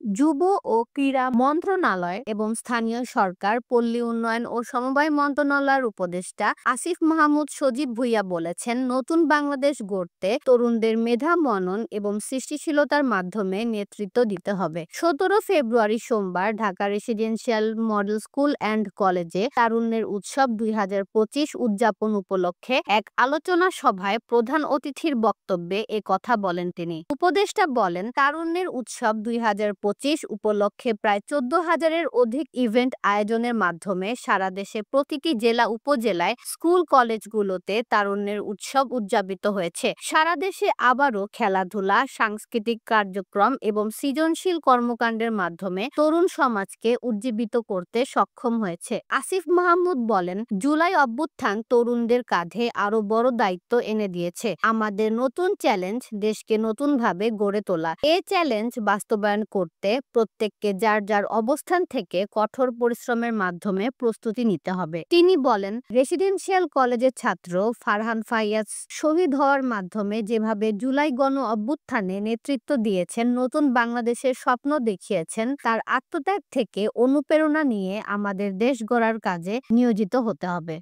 যুব ও ক্রীড়া মন্ত্রণালয় এবং স্থানীয় সরকার, পল্লী উন্নয়ন ও সমবায় মন্ত্রণালয়ের উপদেষ্টা আসিফ মাহমুদ সজীব ভুঁইয়া বলেছেন, নতুন বাংলাদেশ গড়তে তরুণদের মেধা, মনন এবং সৃষ্টিশীলতার মাধ্যমে নেতৃত্ব দিতে হবে। ১৭ ফেব্রুয়ারি সোমবার Dhaka residential model school and কলেজে তারুণ্যের উৎসব ২০২৫ উদযাপন উপলক্ষে এক আলোচনা সভায় প্রধান অতিথির বক্তব্যে এ কথা বলেন তিনি। উপদেষ্টা বলেন, তারুণ্যের উৎসব ২০২৫ উপলক্ষে প্রায় ১৪,০০০-এর অধিক ইভেন্ট আয়োজনের মাধ্যমে সারা দেশে প্রতিটি জেলা উপজেলায় স্কুল কলেজগুলোতে তারুণ্যের উৎসব উদযাপিত হয়েছে। সারা দেশে আবারও খেলাধুলা, সাংস্কৃতিক কার্যক্রম এবং সৃজনশীল কর্মকাণ্ডের মাধ্যমে তরুণ সমাজকে উজ্জীবিত করতে সক্ষম হয়েছে। আসিফ মাহমুদ বলেন, জুলাই অভ্যুত্থান তরুণদের কাঁধে আরো বড় দায়িত্ব এনে দিয়েছে। আমাদের নতুন চ্যালেঞ্জ দেশকে নতুনভাবে গড়ে তোলা। এই চ্যালেঞ্জ বাস্তবায়ন করতে প্রত্যেককে যার যার অবস্থান থেকে কঠোর পরিশ্রমের মাধ্যমে প্রস্তুতি নিতে হবে। তিনি বলেন, রেসিডেন্সিয়াল কলেজের ছাত্র ফারহান ফাইয়াজ শহীদ হওয়ার মাধ্যমে যেভাবে জুলাই গণ অভ্যুত্থানে নেতৃত্ব দিয়েছেন, নতুন বাংলাদেশের স্বপ্ন দেখিয়েছেন, তার আত্মত্যাগ থেকে অনুপ্রেরণা নিয়ে আমাদের দেশ গড়ার কাজে নিয়োজিত হতে হবে।